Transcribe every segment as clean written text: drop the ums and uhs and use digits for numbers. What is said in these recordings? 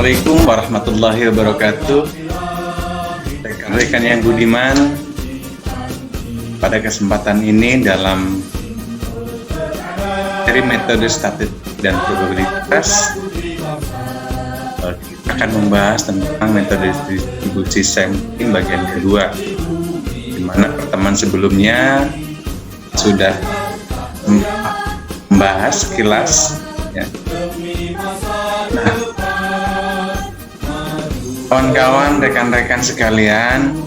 Assalamualaikum warahmatullahi wabarakatuh. Rekan-rekan yang budiman, pada kesempatan ini dalam dari metode statistik dan probabilitas kita akan membahas tentang metode distribusi sampling bagian kedua, di mana pertemuan sebelumnya sudah membahas sekilas ya. Nah, kawan-kawan, rekan-rekan sekalian,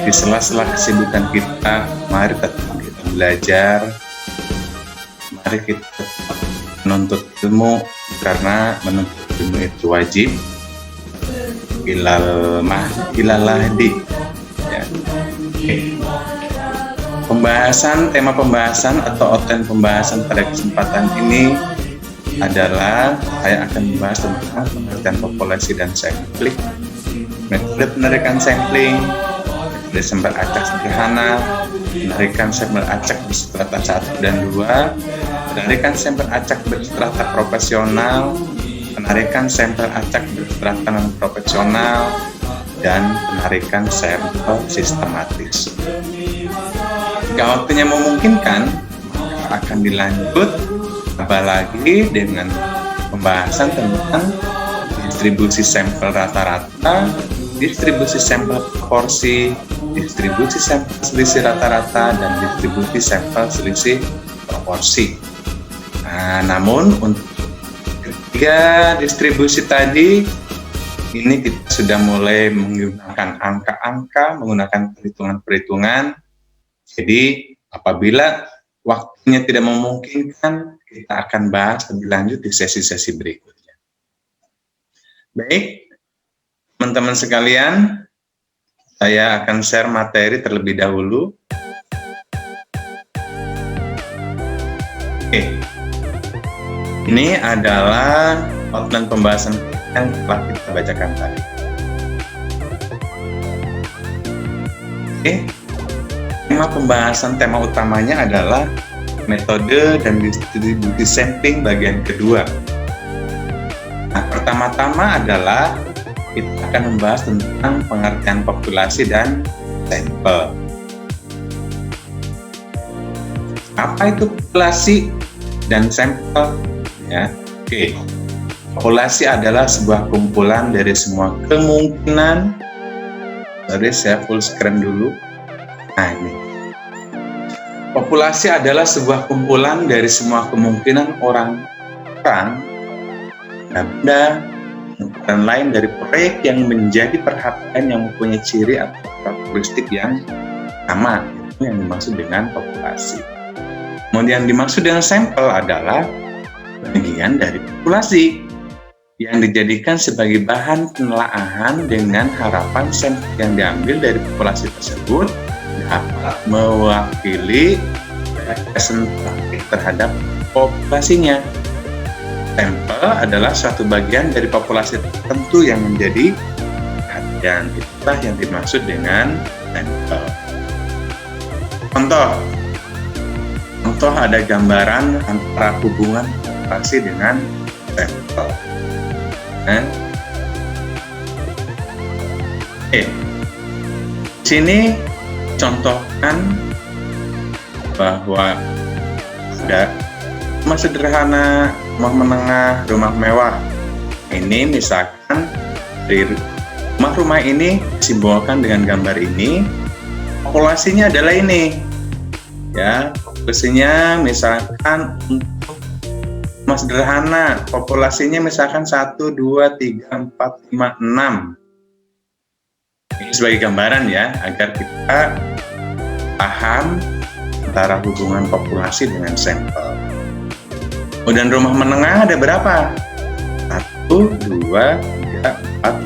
di sela-sela kesibukan kita, mari tetap kita belajar, mari kita tetap menuntut ilmu, karena menuntut ilmu itu wajib. Ilalahdi ya. Tema pembahasan atau outline pembahasan pada kesempatan ini adalah saya akan membahas tentang pengertian populasi dan sampling, metode penarikan sampling, metode sampel acak sederhana, penarikan sampel acak berstrata 1 dan 2, penarikan sampel acak berstrata profesional, penarikan sampel acak berstrata non profesional, dan penarikan sampel sistematis. Jika waktunya memungkinkan, maka akan dilanjut apalagi dengan pembahasan tentang distribusi sampel rata-rata, distribusi sampel proporsi, distribusi sampel selisih rata-rata, dan distribusi sampel selisih proporsi. Nah, namun untuk ketiga distribusi tadi, ini kita sudah mulai menggunakan angka-angka, menggunakan perhitungan-perhitungan. Jadi apabila waktunya tidak memungkinkan, kita akan bahas lebih lanjut di sesi-sesi berikutnya. Baik, teman-teman sekalian, saya akan share materi terlebih dahulu. Oke, ini adalah outline pembahasan yang telah kita bacakan tadi. Oke, tema utamanya adalah metode dan distribusi sampling bagian kedua. Nah, pertama-tama adalah kita akan membahas tentang pengertian populasi dan sampel. Apa itu populasi dan sampel? Ya, oke. Populasi adalah sebuah kumpulan dari semua kemungkinan. Sorry, saya full screen dulu. Nah, ini. Populasi adalah sebuah kumpulan dari semua kemungkinan orang, benda, dan lain dari proyek yang menjadi perhatian yang mempunyai ciri atau karakteristik yang sama. Itu yang dimaksud dengan populasi. Kemudian dimaksud dengan sampel adalah bagian dari populasi yang dijadikan sebagai bahan penelaahan dengan harapan sampel yang diambil dari populasi tersebut dapat mewakili representatif terhadap populasinya. Sampel adalah suatu bagian dari populasi tertentu yang menjadi perhatian. Itulah yang dimaksud dengan sampel. Contoh ada gambaran antara hubungan populasi dengan sampel. Di sini contohkan bahwa ada rumah sederhana, rumah menengah, rumah mewah. Ini misalkan dari rumah-rumah ini disimbolkan dengan gambar ini. Populasinya adalah ini. Ya, populasinya misalkan untuk rumah sederhana, populasinya misalkan 1, 2, 3, 4, 5, 6. Ini sebagai gambaran ya, agar kita paham antara hubungan populasi dengan sampel. Kemudian rumah menengah ada berapa? 1, 2, 3, 4,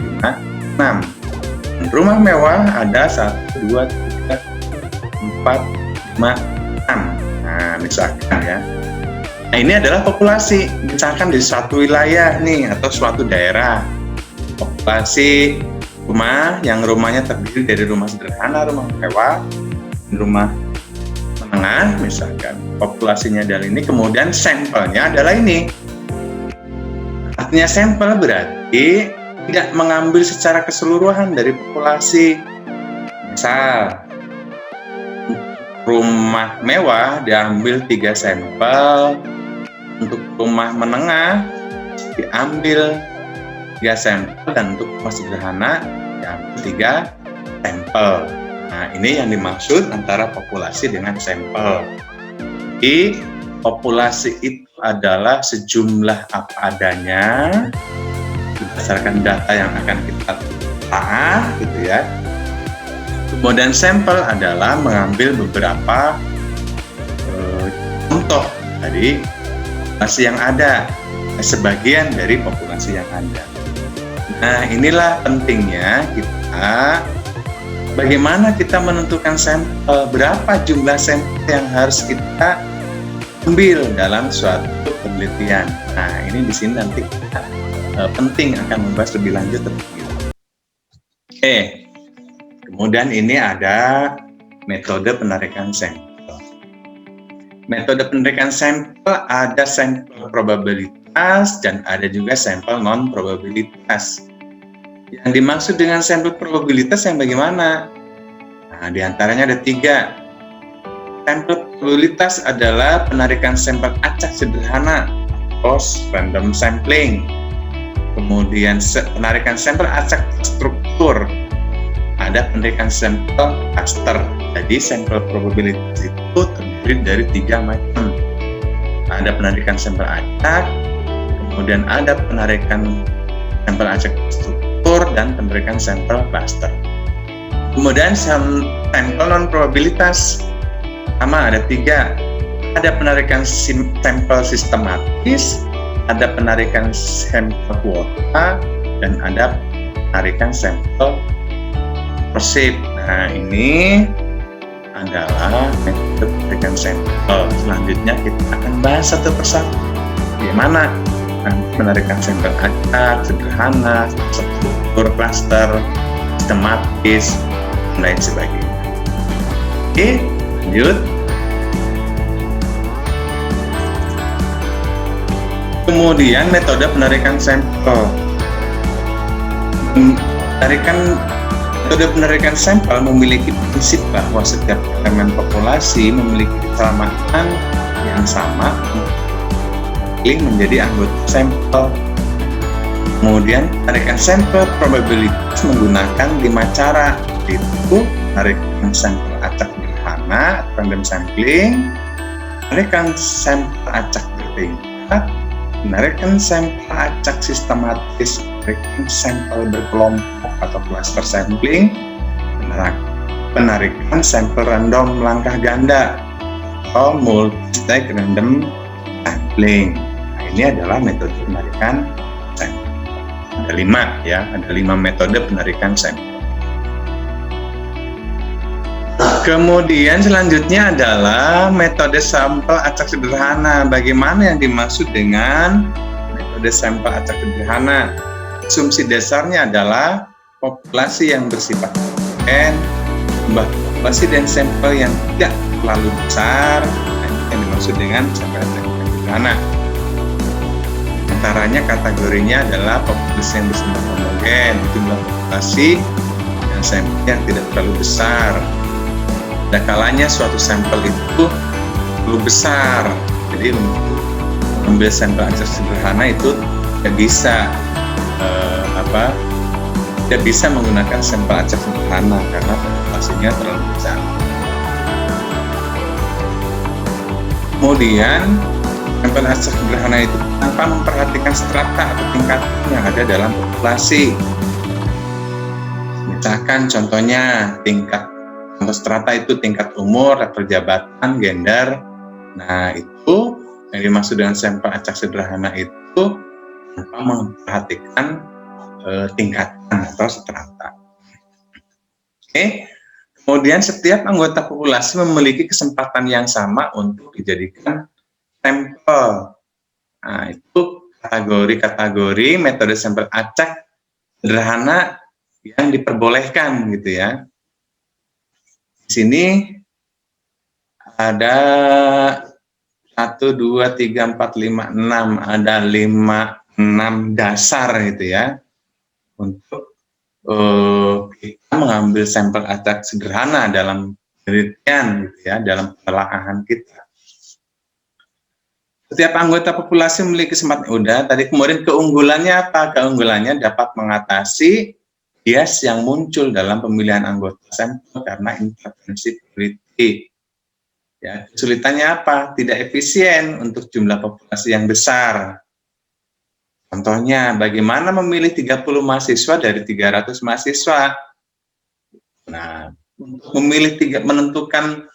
5, 6. Rumah mewah ada 1, 2, 3, 4, 5, 6. Nah, misalkan ya. Nah, ini adalah populasi. Misalkan di suatu wilayah nih, atau suatu daerah. Populasi rumah yang rumahnya terdiri dari rumah sederhana, rumah mewah, rumah menengah misalkan. Populasinya adalah ini, kemudian sampelnya adalah ini. Artinya sampel berarti Jadi tidak mengambil secara keseluruhan dari populasi. Misal rumah mewah diambil 3 sampel, untuk rumah menengah diambil 3 sampel, dan untuk rumah sederhana diambil 3 sampel. Nah, ini yang dimaksud antara populasi dengan sampel. Jadi populasi itu adalah sejumlah apa adanya berdasarkan data yang akan kita telah gitu ya. Kemudian sampel adalah mengambil beberapa contoh dari populasi yang ada, sebagian dari populasi yang ada. Nah, inilah pentingnya kita, bagaimana kita menentukan sampel, berapa jumlah sampel yang harus kita ambil dalam suatu penelitian. Nah, ini di sini nanti kita penting akan membahas lebih lanjut tentang itu. Oke, kemudian ini ada metode penarikan sampel. Metode penarikan sampel ada sampel probabilitas dan ada juga sampel non probabilitas. Yang dimaksud dengan sampel probabilitas yang bagaimana? Nah, diantaranya ada 3. Sampel probabilitas adalah penarikan sampel acak sederhana atau random sampling. Kemudian penarikan sampel acak struktur, ada penarikan sampel cluster. Jadi sampel probabilitas itu terdiri dari 3 macam. Ada penarikan sampel acak, kemudian ada penarikan sampel acak struktur, dan penarikan sampel cluster. Kemudian sampel non probabilitas sama ada 3. Ada penarikan sampel sistematis, ada penarikan sampel kuota, dan ada penarikan sampel persip. Nah, ini adalah metode penarikan sampel. Selanjutnya kita akan bahas satu persatu. Bagaimana penarikan sampel acak, sederhana, struktur, cluster, sistematis, dan lain sebagainya. Oke, lanjut. Kemudian metode penarikan sampel. Metode penarikan sampel memiliki prinsip bahwa setiap elemen populasi memiliki keselamatan yang sama untuk menjadi anggota sampel. Kemudian penarikan sampel probabilitas menggunakan 5 cara, yaitu penarikan sampel acak sederhana, random sampling, penarikan sampel acak bertingkat, penarikan sampel acak sistematis, penarikan sampel berkelompok atau cluster sampling, penarikan sampel random langkah ganda atau multi-stage random sampling. Nah, ini adalah metode penarikan sampel. Ada 5 ya, ada 5 metode penarikan sampel. Kemudian selanjutnya adalah metode sampel acak sederhana. Bagaimana yang dimaksud dengan metode sampel acak sederhana? Asumsi dasarnya adalah populasi yang bersifat homogen, jumlah populasi dan sampel yang tidak terlalu besar, yang dimaksud dengan sampel acak sederhana. Antaranya kategorinya adalah populasi yang bersifat homogen, jumlah populasi dan sampel yang tidak terlalu besar. Ada kalanya suatu sampel itu terlalu besar, jadi untuk mengambil sampel acak sederhana itu tidak bisa menggunakan sampel acak sederhana karena populasinya terlalu besar. Kemudian sampel acak sederhana itu tanpa memperhatikan strata atau tingkatan yang ada dalam populasi. Misalkan contohnya contoh strata itu tingkat umur, level jabatan, gender. Nah, itu yang dimaksud dengan sampel acak sederhana itu tanpa memperhatikan tingkatan atau strata. Oke. Kemudian setiap anggota populasi memiliki kesempatan yang sama untuk dijadikan sampel. Nah, itu kategori-kategori metode sampel acak sederhana yang diperbolehkan gitu ya. Di sini ada 1, 2, 3, 4, 5, 6, ada 6 dasar gitu ya. untuk kita mengambil sampel acak sederhana dalam penelitian gitu ya, dalam penelaahan kita. Setiap anggota populasi memiliki kesempatan tadi. Kemudian keunggulannya apa? Keunggulannya dapat mengatasi bias yang muncul dalam pemilihan anggota sampel karena intervensi politik. Ya, kesulitannya apa? Tidak efisien untuk jumlah populasi yang besar. Contohnya, bagaimana memilih 30 mahasiswa dari 300 mahasiswa? Nah, untuk menentukan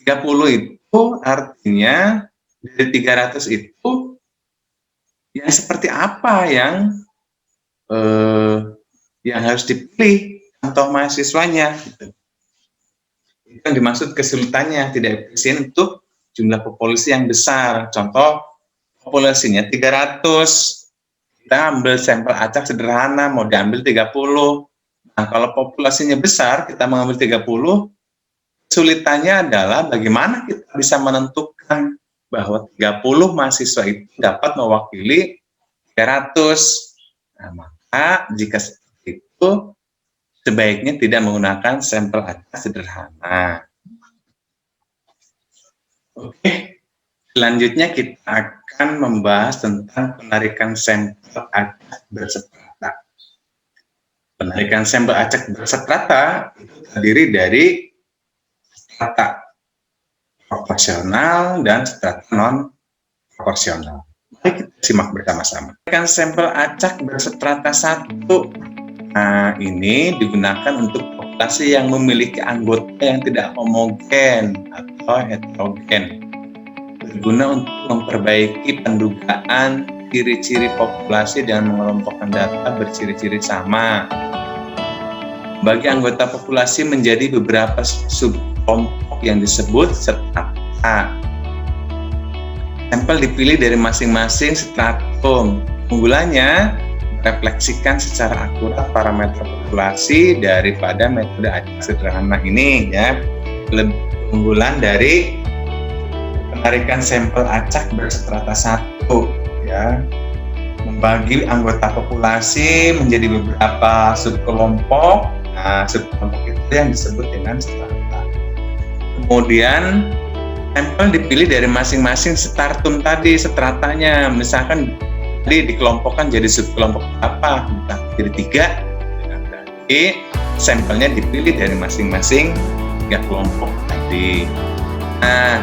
30 itu artinya dari 300 itu yang seperti apa yang harus dipilih contoh mahasiswanya gitu. Itu yang dimaksud kesulitannya, tidak efisien untuk jumlah populasi yang besar. Contoh populasinya 300, kita ambil sampel acak sederhana mau diambil 30. Nah, kalau populasinya besar, kita mengambil 30, kesulitannya adalah bagaimana kita bisa menentukan bahwa 30 mahasiswa itu dapat mewakili 300. Nah, maka jika seperti itu, sebaiknya tidak menggunakan sampel acak sederhana. Oke, selanjutnya kita akan membahas tentang penarikan sampel acak bersetrata. Penarikan sampel acak bersetrata itu terdiri dari strata proporsional dan strata non-proporsional. Mari kita simak bersama-sama. Penarikan sampel acak bersetrata 1. Nah, ini digunakan untuk populasi yang memiliki anggota yang tidak homogen atau heterogen. Berguna untuk memperbaiki pendugaan ciri-ciri populasi dan mengelompokkan data berciri-ciri sama. Bagi anggota populasi menjadi beberapa subkelompok yang disebut strata. Sampel dipilih dari masing-masing stratum. Keunggulannya refleksikan secara akurat parameter populasi daripada metode acak sederhana ini ya. Keunggulan dari penarikan sampel acak berstrata 1 ya, membagi anggota populasi menjadi beberapa subkelompok. Nah, subkelompok itu yang disebut dengan strata. Kemudian sampel dipilih dari masing-masing stratum tadi, stratanya. Misalkan dikelompokkan jadi subkelompok apa? Nah, jadi 3. Berarti sampelnya dipilih dari masing-masing 3 kelompok tadi. Nah,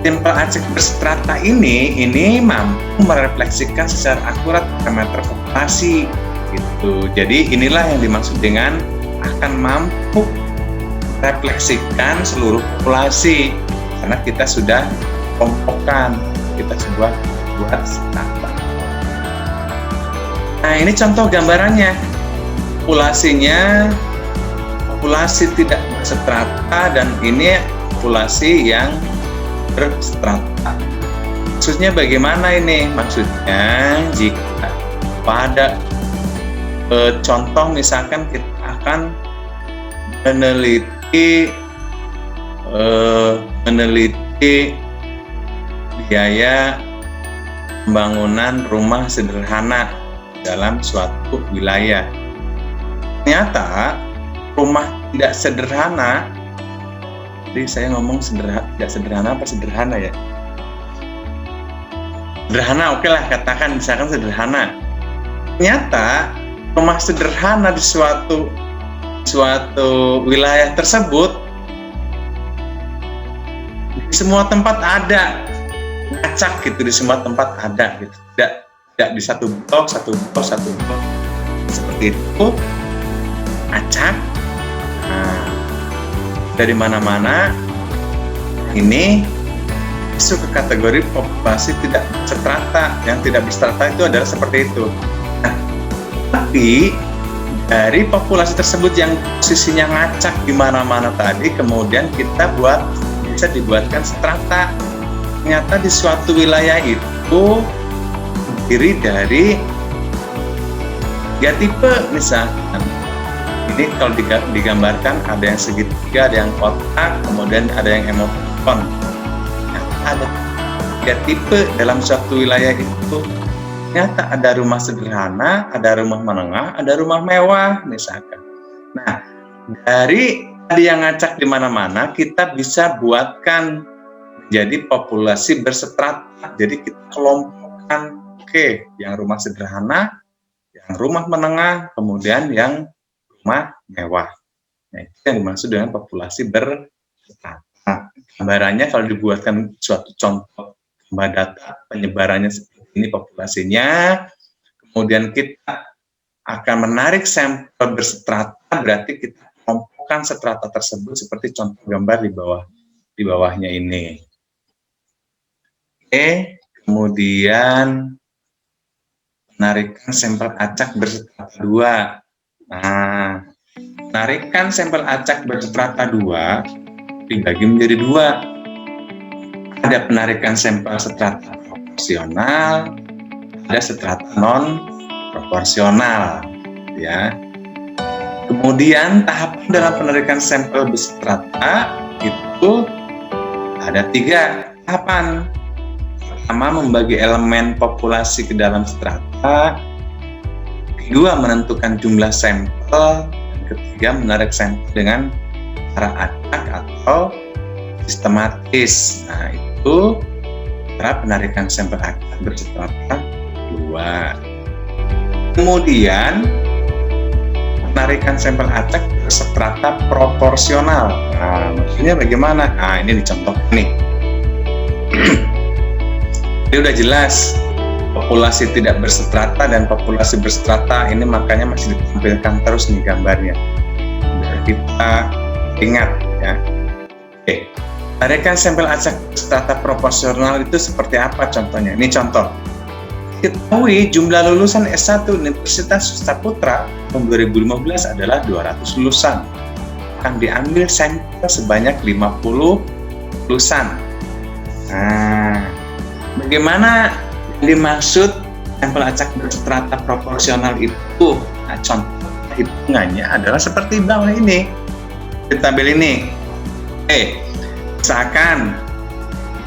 sampel acak berstrata ini mampu merefleksikan secara akurat parameter populasi gitu. Jadi inilah yang dimaksud dengan akan mampu refleksikan seluruh populasi karena kita sudah kelompokkan, kita buat strata. Nah, ini contoh gambarannya. Populasi tidak berstrata dan ini populasi yang berstrata. Maksudnya bagaimana ini? Maksudnya jika pada contoh misalkan kita akan meneliti biaya pembangunan rumah sederhana dalam suatu wilayah. Ternyata rumah tidak sederhana, jadi saya ngomong tidak sederhana apa sederhana ya? Sederhana, oke lah, katakan misalkan sederhana. Ternyata rumah sederhana di suatu wilayah tersebut di semua tempat ada, acak gitu, di semua tempat ada gitu. Tidak di satu blok seperti itu acak. Nah, dari mana-mana ini masuk ke kategori populasi tidak berstrata. Yang tidak berstrata itu adalah seperti itu. Nah, tapi dari populasi tersebut yang posisinya ngacak di mana-mana tadi, kemudian kita bisa dibuatkan strata. Ternyata di suatu wilayah itu terdiri dari 3 tipe misalkan. Ini kalau digambarkan ada yang segitiga, ada yang kotak, kemudian ada yang emoticon. Nah, ada 3 tipe dalam suatu wilayah itu. Ternyata ada rumah sederhana, ada rumah menengah, ada rumah mewah misalkan. Nah, dari tadi yang ngacak di mana-mana, kita bisa buatkan menjadi populasi berstrata. Jadi kita kelompokkan, oke, yang rumah sederhana, yang rumah menengah, kemudian yang rumah mewah. Nah, itu yang dimaksud dengan populasi berstrata. Gambarannya kalau dibuatkan suatu contoh gambar data penyebarannya seperti ini populasinya, kemudian kita akan menarik sampel berstrata, berarti kita kelompokkan strata tersebut seperti contoh gambar di bawahnya ini. Oke, kemudian penarikan sampel acak berstrata 2. Nah, penarikan sampel acak berstrata 2 dibagi menjadi 2. Ada penarikan sampel strata proporsional, ada strata non proporsional, ya. Kemudian tahapan dalam penarikan sampel berstrata itu ada 3 tahapan. Pertama, membagi elemen populasi ke dalam strata. Kedua, menentukan jumlah sampel. Dan ketiga, menarik sampel dengan cara acak atau sistematis. Nah, itu cara penarikan sampel acak berstrata 2. Kemudian penarikan sampel acak berstrata proporsional. Nah, maksudnya bagaimana? Nah, ini dicontohkan nih. Ini udah jelas populasi tidak berstrata dan populasi berstrata, ini makanya masih ditampilkan terus nih gambarnya biar kita ingat, ya. Oke, penarikan sampel acak berstrata proporsional itu seperti apa contohnya? Ini contoh. Ketahui jumlah lulusan S1 Universitas Saputra tahun 2015 adalah 200 lulusan. Akan diambil sampel sebanyak 50 lulusan. Nah, bagaimana yang dimaksud sampel acak berstrata proporsional itu? Nah, contoh hitungannya adalah seperti bawah ini, di tabel ini. Misalkan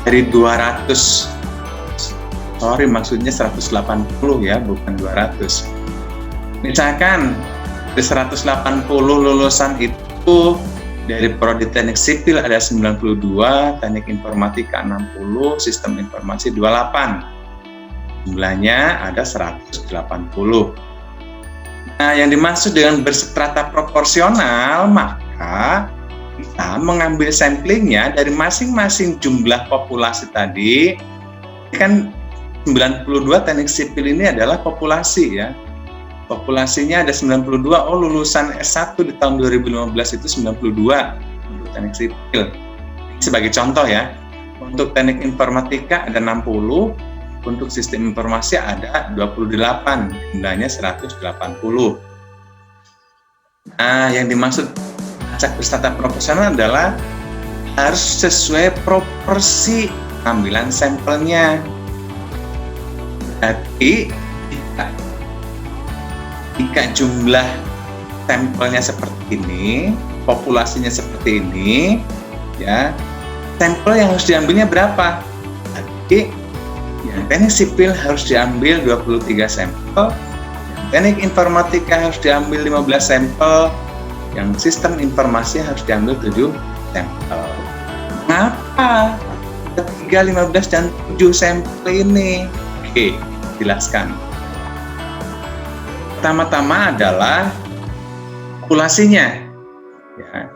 dari 180 ya, bukan 200. Misalkan dari 180 lulusan itu, dari Prodi Teknik Sipil ada 92, Teknik Informatika 60, Sistem Informasi 28. Jumlahnya ada 180. Nah, yang dimaksud dengan berstrata proporsional, maka kita mengambil samplingnya dari masing-masing jumlah populasi tadi. Ini kan 92 teknik sipil ini adalah populasi, ya. Populasinya ada 92, lulusan S1 di tahun 2015 itu 92 untuk teknik sipil. Sebagai contoh, ya. Untuk teknik informatika ada 60, untuk sistem informasi ada 28, jumlahnya 180. Nah, yang dimaksud acak berstrata proporsional adalah harus sesuai proporsi ambilan sampelnya. Jadi jika jumlah sampelnya seperti ini, populasinya seperti ini, ya, sampel yang harus diambilnya berapa? Jadi yang teknik sipil harus diambil 23 sampel, yang teknik informatika harus diambil 15 sampel, yang sistem informasi harus diambil 7 sampel. Mengapa 3, 15, dan 7 sampel ini? Oke, jelaskan. Pertama-tama adalah populasinya. Ya.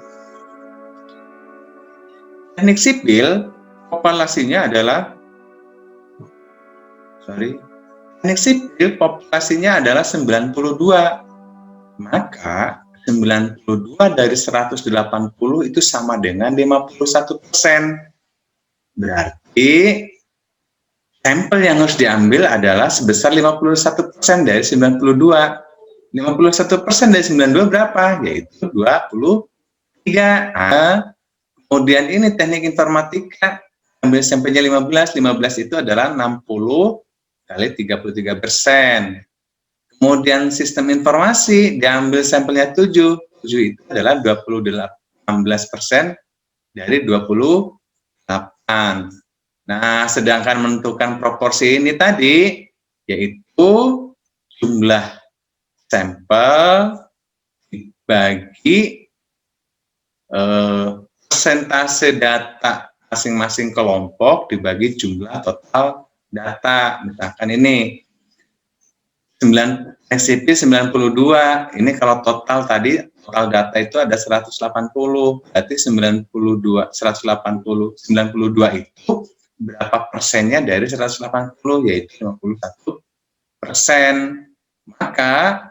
Teknik sipil populasinya adalah teknik sipil populasinya adalah 92. Maka 92 dari 180 itu sama dengan 51%. Berarti sampel yang harus diambil adalah sebesar 51% dari 92. 51% dari 92 berapa? Yaitu 23. Nah, kemudian ini teknik informatika, ambil sampelnya 15. 15 itu adalah 60 kali 33%. Kemudian sistem informasi, diambil sampelnya 7. 7 itu adalah 18% dari 28. Nah, sedangkan menentukan proporsi ini tadi, yaitu itu jumlah sampel dibagi persentase data masing-masing kelompok dibagi jumlah total data. Misalkan ini 92, ini kalau total tadi, total data itu ada 180, berarti 92 itu berapa persennya dari 180, yaitu 51%. Maka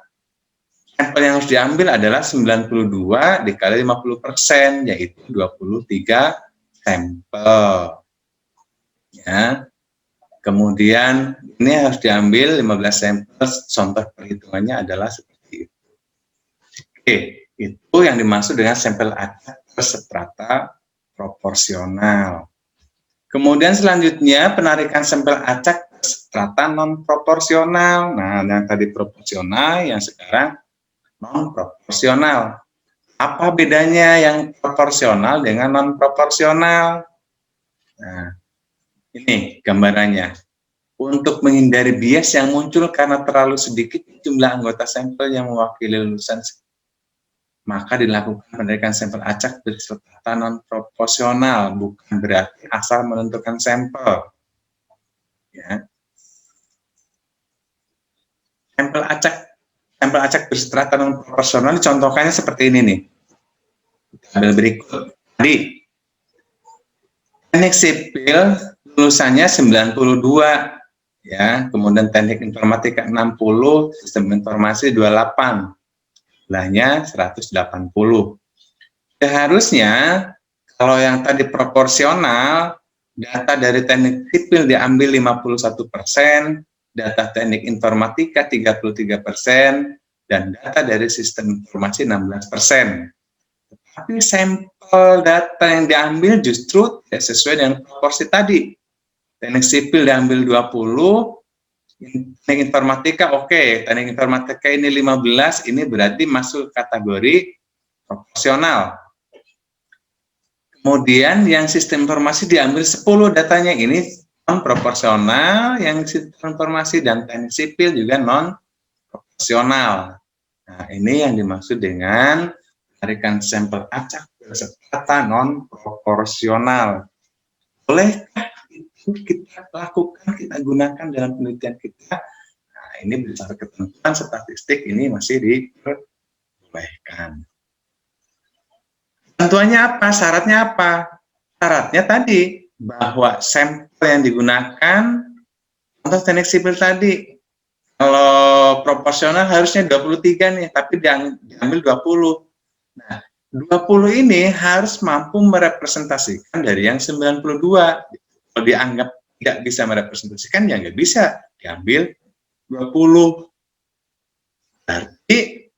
sampel yang harus diambil adalah 92 dikali 50%, yaitu 23 sampel. Ya. Kemudian ini harus diambil 15 sampel, contoh perhitungannya adalah seperti itu. Oke, itu yang dimaksud dengan sampel acak berstrata proporsional. Kemudian selanjutnya penarikan sampel acak berstrata non proporsional. Nah, yang tadi proporsional, yang sekarang non proporsional. Apa bedanya yang proporsional dengan non proporsional? Nah, ini gambarannya. Untuk menghindari bias yang muncul karena terlalu sedikit jumlah anggota sampel yang mewakili lulusan, maka dilakukan penarikan sampel acak berstrata non proporsional, bukan berarti asal menentukan sampel. Ya. Sampel acak berstrata non proporsional contohnya seperti ini nih. Tabel berikut. Tadi teknik sipil lulusannya 92, ya, kemudian teknik informatika 60, sistem informasi 28, jumlahnya 180. Seharusnya kalau yang tadi proporsional, data dari teknik sipil diambil 51%, data teknik informatika 33%, dan data dari sistem informasi 16%. Tapi sampel data yang diambil justru tidak sesuai dengan proporsi tadi. Teknik sipil diambil 20, teknik informatika oke, teknik informatika ini 15, ini berarti masuk kategori proporsional. Kemudian yang sistem informasi diambil 10 datanya, ini non proporsional, yang sistem informasi dan teknik sipil juga non proporsional. Nah, ini yang dimaksud dengan penarikan sampel acak berstrata non proporsional. Bolehkah itu kita lakukan, kita gunakan dalam penelitian kita? Nah, ini berdasar ketentuan statistik ini masih diperbolehkan. Ketentuannya apa? Syaratnya apa? Syaratnya tadi bahwa sampel yang digunakan untuk teknik sipil tadi, kalau proporsional harusnya 23 nih, tapi diambil 20. Nah, 20 ini harus mampu merepresentasikan dari yang 92. Kalau dianggap tidak bisa merepresentasikan, ya nggak bisa diambil 20. Berarti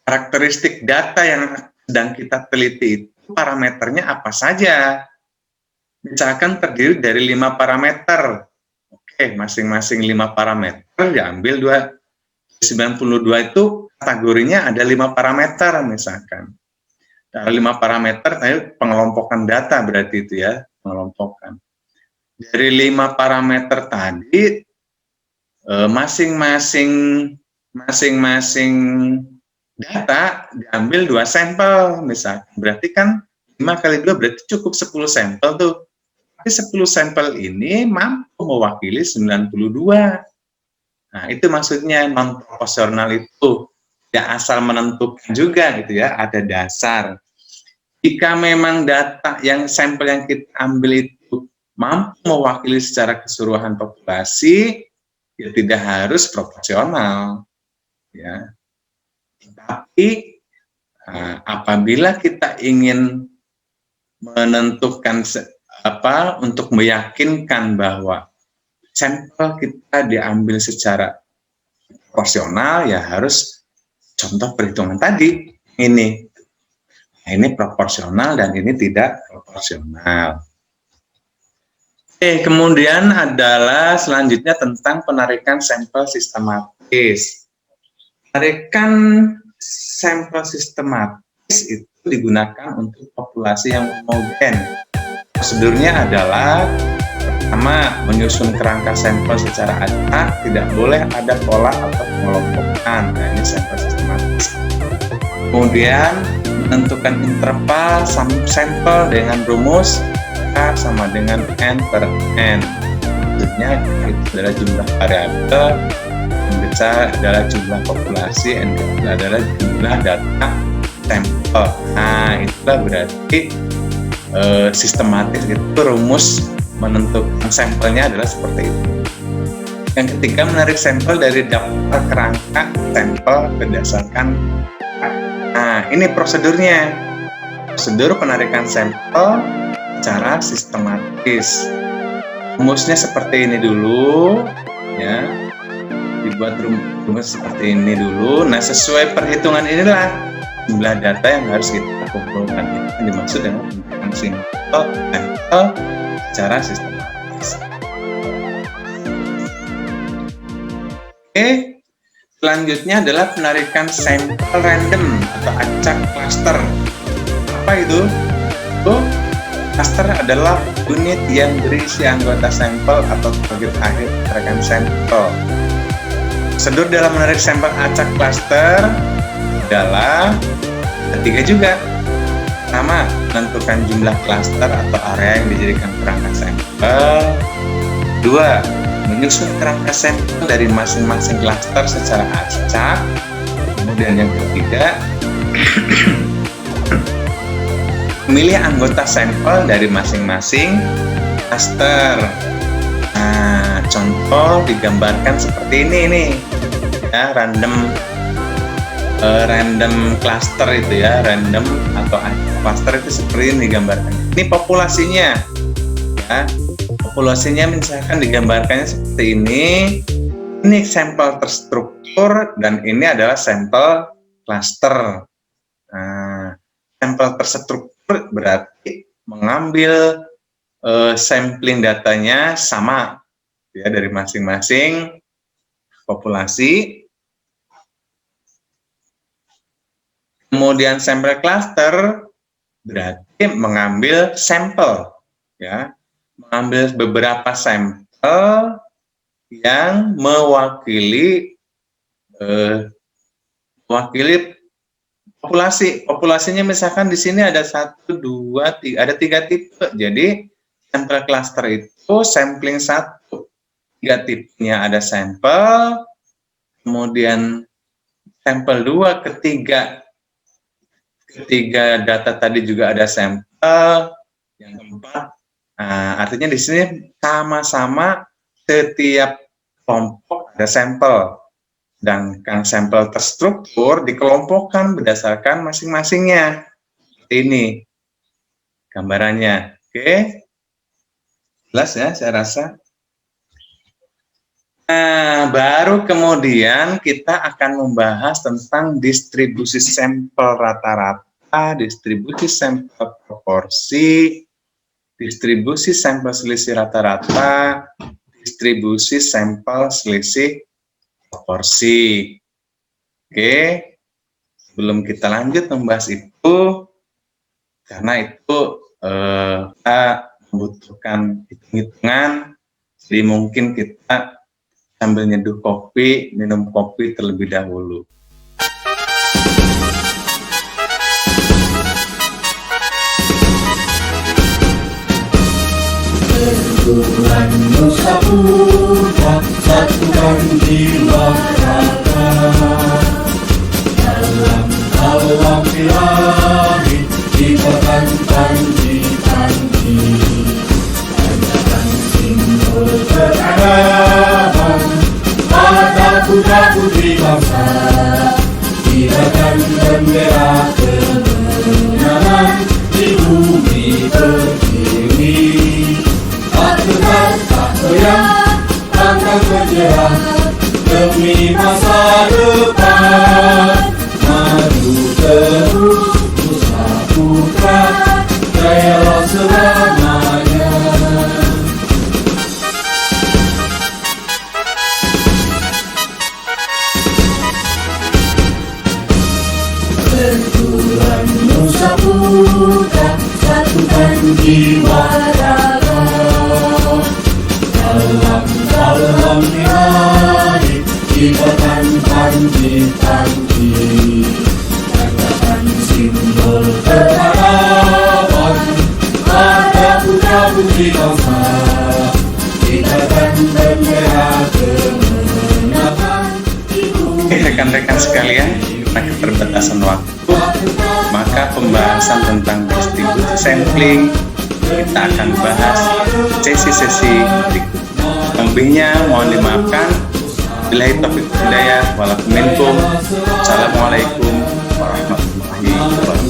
karakteristik data yang sedang kita teliti itu parameternya apa saja. Misalkan terdiri dari 5 parameter. Oke, masing-masing 5 parameter diambil 92 itu kategorinya ada 5 parameter misalkan. Dari 5 parameter, pengelompokan data berarti itu ya, pengelompokan. Dari 5 parameter tadi, masing-masing data diambil 2 sampel misalkan. Berarti kan 5 kali 2 berarti cukup 10 sampel tuh. Tapi 10 sampel ini mampu mewakili 92. Nah, itu maksudnya non proporsional itu. Ya asal menentukan juga gitu ya, ada dasar. Jika memang data yang sampel yang kita ambil itu mampu mewakili secara keseluruhan populasi, ya tidak harus proporsional. Ya. Tapi apabila kita ingin menentukan untuk meyakinkan bahwa sampel kita diambil secara proporsional, ya harus contoh perhitungan tadi ini. Nah, ini proporsional dan ini tidak proporsional. Oke, kemudian adalah selanjutnya tentang penarikan sampel sistematis. Penarikan sampel sistematis itu digunakan untuk populasi yang homogen. Prosedurnya adalah Sama, menyusun kerangka sampel secara acak, tidak boleh ada pola atau pengelompokan. Nah, ini sampel sistematis. Kemudian menentukan interval sampel dengan rumus K sama dengan N per N. Maksudnya itu adalah jumlah variabel, N besar adalah jumlah populasi, N kecil adalah jumlah data sampel. Nah, itulah berarti sistematis itu rumus menentukan sampelnya adalah seperti itu. Yang ketiga, menarik sampel dari daftar kerangka sampel berdasarkan. Nah, ini prosedurnya. Prosedur penarikan sampel secara sistematis. Rumusnya seperti ini dulu, ya. Dibuat rumus seperti ini dulu. Nah, sesuai perhitungan inilah jumlah data yang harus kita kumpulkan. Itu dimaksud dengan penarikan sampel secara sistematis. Oke, selanjutnya adalah penarikan sampel random atau acak cluster. Apa itu? Cluster adalah unit yang berisi anggota sampel atau target akhir penarikan sampel. Prosedur dalam menarik sampel acak cluster adalah ketiga juga. Pertama, menentukan jumlah klaster atau area yang dijadikan kerangka sampel. Dua, menyusun kerangka sampel dari masing-masing klaster secara acak. Kemudian yang ketiga, memilih anggota sampel dari masing-masing klaster. Nah, contoh digambarkan seperti ini nih, ya, random cluster itu ya, random atau cluster itu seperti ini digambarkan. Ini populasinya, ya, populasinya misalkan digambarkannya seperti ini. Ini sampel terstruktur dan ini adalah sampel cluster. Nah, sampel terstruktur berarti mengambil sampling datanya sama, ya, dari masing-masing populasi. Kemudian sampel cluster berarti mengambil sampel, ya, mengambil beberapa sampel yang mewakili populasi. Populasinya misalkan di sini ada 1, 2, 3, ada 3 tipe. Jadi sampel cluster itu sampling 1. 3 tipenya ada sampel, kemudian sampel 2, ketiga data tadi juga ada sampel, yang keempat, nah, artinya di sini sama-sama setiap kelompok ada sampel, dan sampel terstruktur dikelompokkan berdasarkan masing-masingnya. Seperti ini gambarannya. Oke, jelas ya, saya rasa. Nah, baru kemudian kita akan membahas tentang distribusi sampel rata-rata, distribusi sampel proporsi, distribusi sampel selisih rata-rata, distribusi sampel selisih proporsi. Oke, sebelum kita lanjut membahas itu, karena itu kita membutuhkan hitung-hitungan, jadi mungkin kita sambil nyeduh kopi, minum kopi terlebih dahulu. Tuhan Nusa Putra, satukan jiwa raga. Dalam alam ilahi, dibakan janji-janji. Tanyakan simbol peradaban, pada putra-putri bangsa. Girakan bendera kemenangan di bumi pertiwi. Pasukan tak goyah, pantang bergerak demi masa depan. Maju terus Nusa Putra, jayalah selamanya. Benturan Nusa Putra, satukan jiwa raga. janji-janji, katakan simbol peradaban pada putra-putri bangsa. Kita akan bendera kemenangan. Rekan-rekan sekalian, karena keterbatasan waktu, maka pembahasan tentang distribusi sampling kita akan bahas sesi-sesi berikutnya. Lebihnya mohon dimaafkan. Billahi taufiq hidayah wal minkum. Assalamualaikum warahmatullahi wabarakatuh.